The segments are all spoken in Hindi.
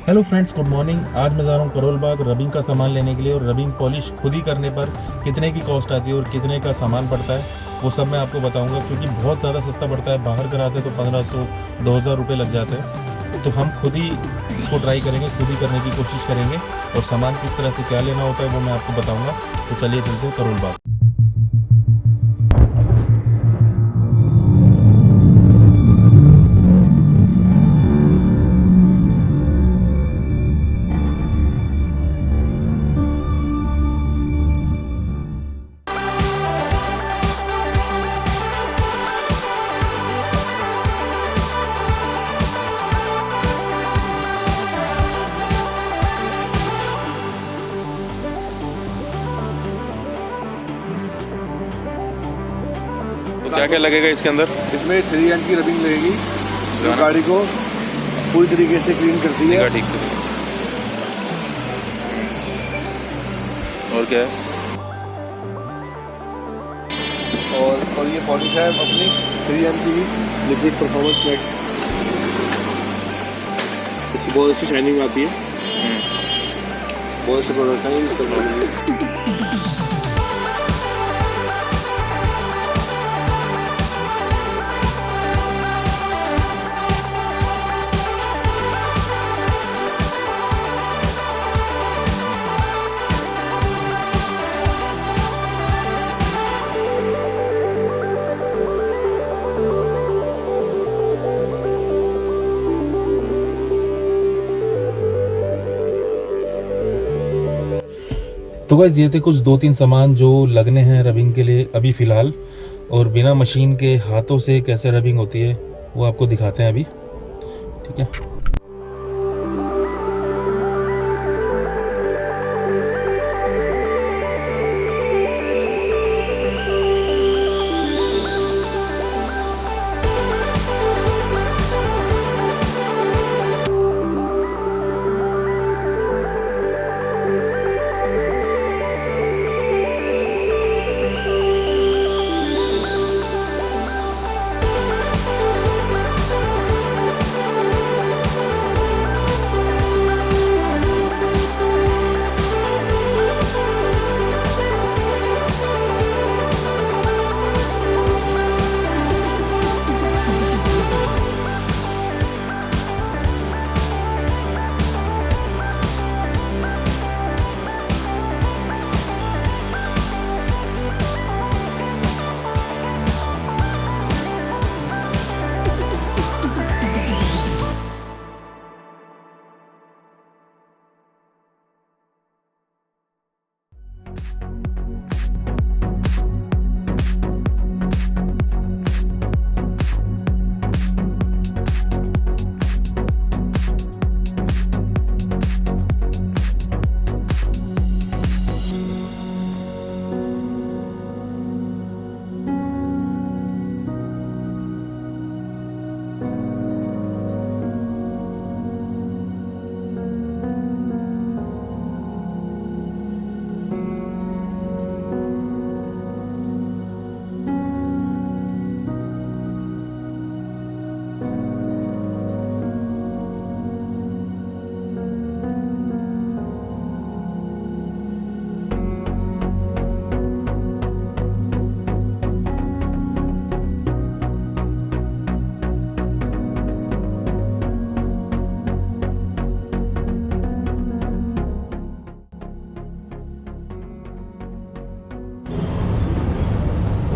Hello friends, good morning. आज मैं जा रहा हूँ करोल बाग रबिंग का सामान लेने के लिए। और रबिंग पॉलिश खुद ही करने पर कितने की कॉस्ट आती है और कितने का सामान पड़ता है वो सब मैं आपको बताऊंगा, क्योंकि बहुत ज़्यादा सस्ता पड़ता है। बाहर कराते तो 1500 2000 रुपये लग जाते हैं। तो हम खुद ही इसको ट्राई करेंगे, खुद ही करने की कोशिश करेंगे। और सामान किस तरह से क्या लेना होता है वो मैं आपको बताऊँगा। तो चलिए चलते हैं करोल बाग। तो क्या क्या लगेगा इसके अंदर? इसमें 3M की रबिंग लगेगी जो गाड़ी को पूरी तरीके से क्लीन करती है। ठीक से। और क्या है? और ये पॉलिश है अपनी 3M की लिक्विड परफॉर्मेंस मैक्स। इसकी बहुत अच्छी शाइनिंग आती है। बहुत अच्छे प्रोडक्ट हैं यूज करने के लिए। तो गाइस, ये थे कुछ 2-3 सामान जो लगने हैं रबिंग के लिए अभी फ़िलहाल। और बिना मशीन के हाथों से कैसे रबिंग होती है वो आपको दिखाते हैं अभी। ठीक है।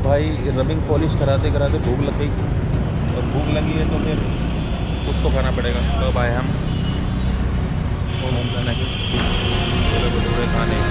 भाई, रबिंग पॉलिश कराते कराते भूख लग गई। और भूख लगी है तो फिर कुछ तो खाना पड़ेगा। तो आए हम होम खाना के भटूरे खाने।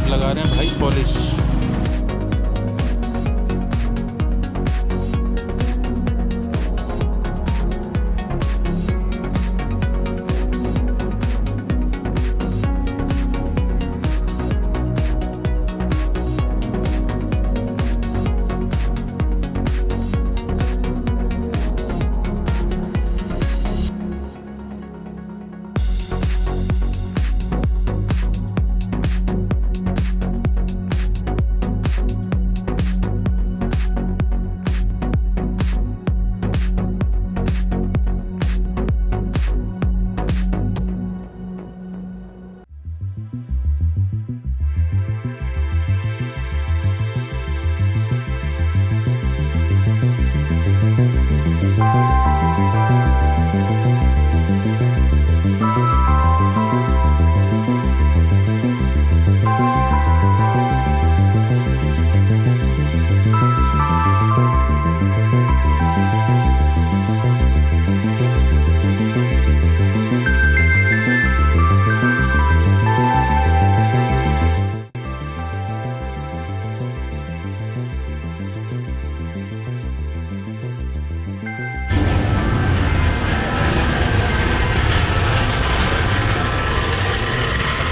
लगा रहे हैं भाई पॉलिश।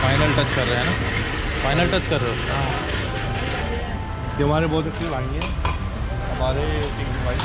फाइनल टच कर रहे हैं ना, फाइनल टच कर रहे हो। ये हमारे बहुत अच्छे भाई हैं, हमारे टीम भाई।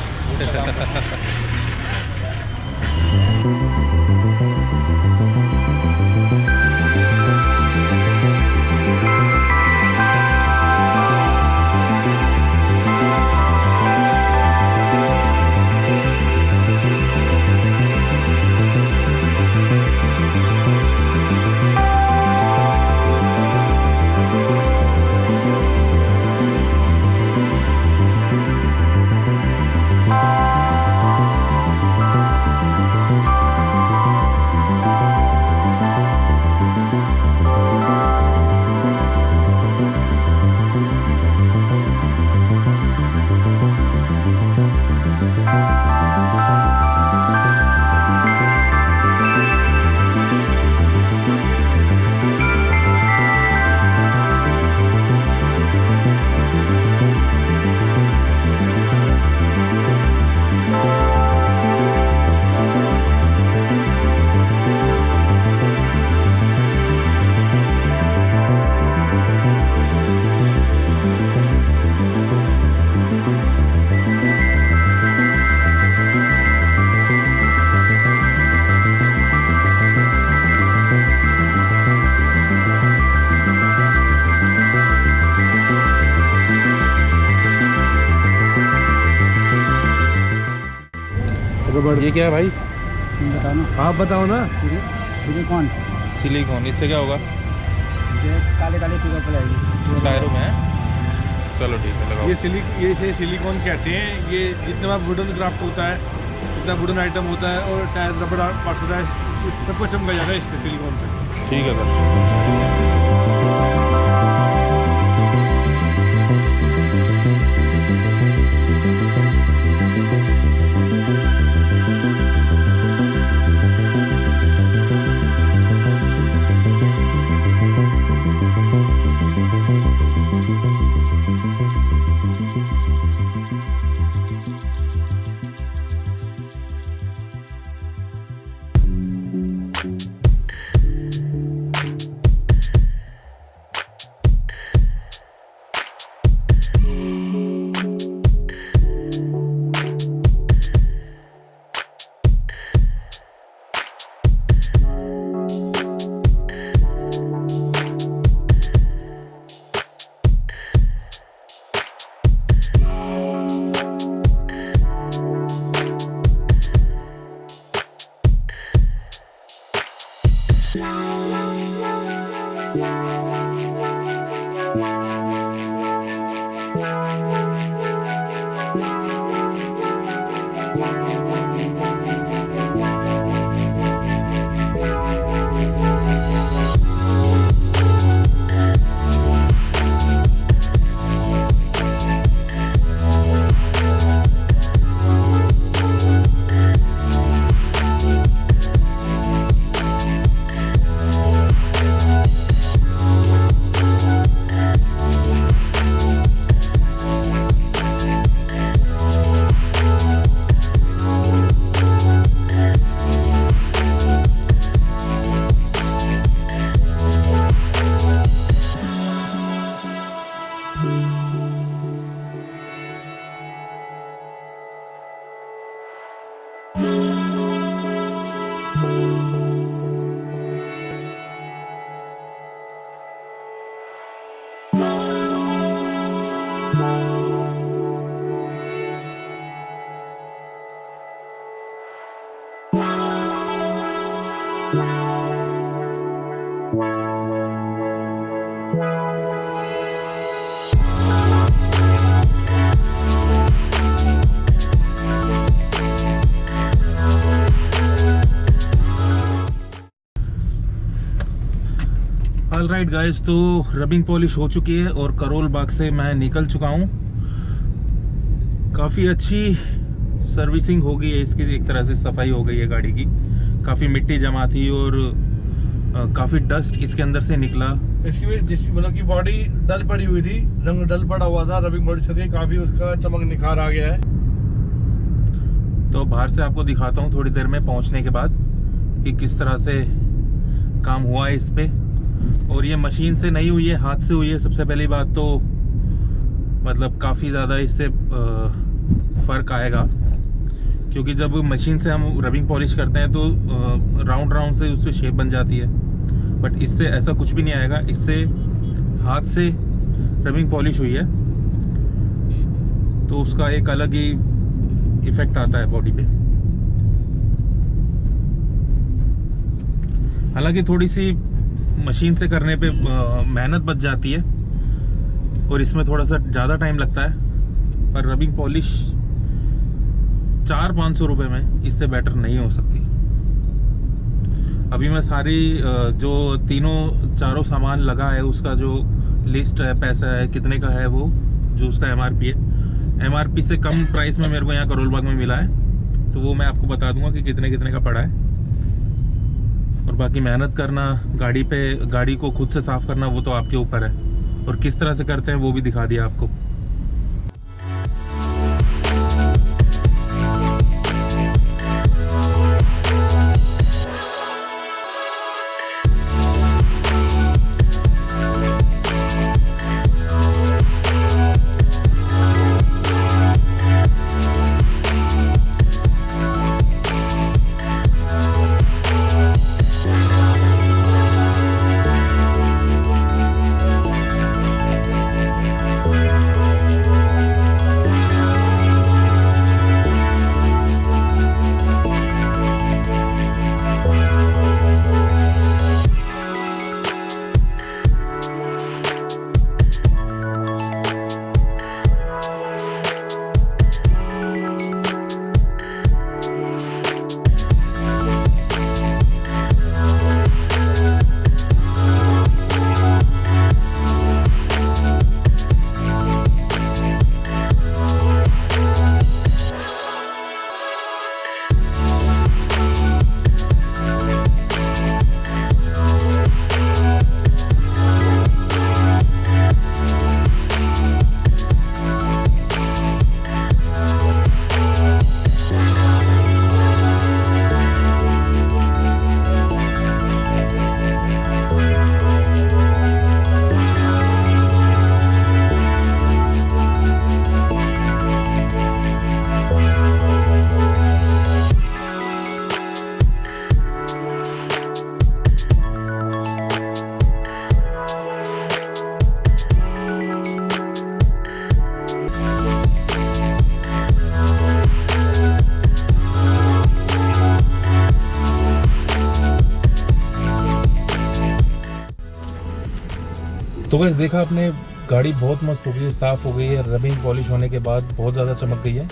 ये क्या है भाई? बताओ ना। आप बताओ ना। सिलिकॉन सिलिकॉन, इससे क्या होगा? काले काले चीज़ों पर आएगी। टायरों में है? चलो ठीक है, लगाओ। ये इसे सिलिकॉन कहते हैं। ये जितना वुडन क्राफ्ट होता है, जितना वुडन आइटम होता है और टायर रबड़ पार्ट होता है, इस सबको चमका जाता है इससे, सिलिकॉन से। ठीक है सर। ऑल राइट गाइस, तो रबिंग पॉलिश हो चुकी है और करोल बाग से मैं निकल चुका हूँ। काफ़ी अच्छी सर्विसिंग हो गई है इसकी, एक तरह से सफाई हो गई है गाड़ी की। काफ़ी मिट्टी जमा थी और काफ़ी डस्ट इसके अंदर से निकला। इसकी भी मतलब की बॉडी डल पड़ी हुई थी, रंग डल पड़ा हुआ था, रबिंग पॉलिश करके काफ़ी उसका चमक निखार आ गया है। तो बाहर से आपको दिखाता हूँ थोड़ी देर में पहुँचने के बाद कि किस तरह से काम हुआ है इस पे। और ये मशीन से नहीं हुई है, हाथ से हुई है। सबसे पहली बात तो मतलब काफ़ी ज़्यादा इससे फ़र्क आएगा, क्योंकि जब मशीन से हम रबिंग पॉलिश करते हैं तो राउंड राउंड से उससे शेप बन जाती है, बट इससे ऐसा कुछ भी नहीं आएगा। इससे हाथ से रबिंग पॉलिश हुई है तो उसका एक अलग ही इफ़ेक्ट आता है बॉडी पे। हालांकि थोड़ी सी मशीन से करने पे मेहनत बच जाती है और इसमें थोड़ा सा ज़्यादा टाइम लगता है, पर रबिंग पॉलिश 400-500 रुपये में इससे बेटर नहीं हो सकती। अभी मैं सारी जो चारों सामान लगा है उसका जो लिस्ट है, पैसा है कितने का है, वो जो उसका एमआरपी है, एमआरपी से कम प्राइस में मेरे को यहाँ करोल बाग में मिला है, तो वो मैं आपको बता दूंगा कि कितने का पड़ा है। और बाकी मेहनत करना गाड़ी को खुद से साफ़ करना, वो तो आपके ऊपर है, और किस तरह से करते हैं वो भी दिखा दिया आपको। तो बस देखा आपने, गाड़ी बहुत मस्त हो गई है, साफ़ हो गई है। रबिंग पॉलिश होने के बाद बहुत ज़्यादा चमक गई है,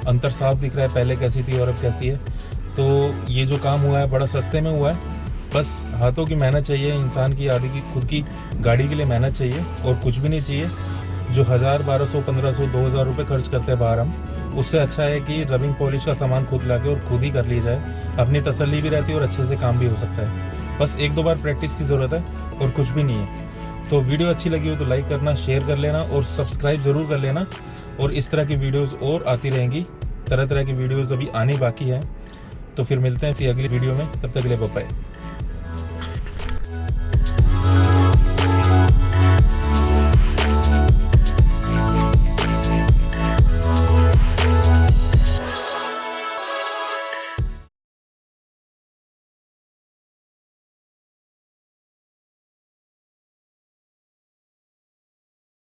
अंतर साफ दिख रहा है, पहले कैसी थी और अब कैसी है। तो ये जो काम हुआ है बड़ा सस्ते में हुआ है, बस हाथों की मेहनत चाहिए इंसान की, आदि की खुद की गाड़ी के लिए मेहनत चाहिए और कुछ भी नहीं चाहिए। जो 1000, 1200, 1500, 2000 रुपये खर्च करते हैं बाहर हम, उससे अच्छा है कि रबिंग पॉलिश का सामान खुद लाके और खुद ही कर ली जाए। अपनी तसल्ली भी रहती है और अच्छे से काम भी हो सकता है। बस 1-2 बार प्रैक्टिस की ज़रूरत है और कुछ भी नहीं है। तो वीडियो अच्छी लगी हो तो लाइक करना, शेयर कर लेना और सब्सक्राइब ज़रूर कर लेना। और इस तरह की वीडियोस और आती रहेंगी, तरह तरह की वीडियोस अभी आनी बाकी है। तो फिर मिलते हैं अगली वीडियो में, तब तक के लिए बाय बाय।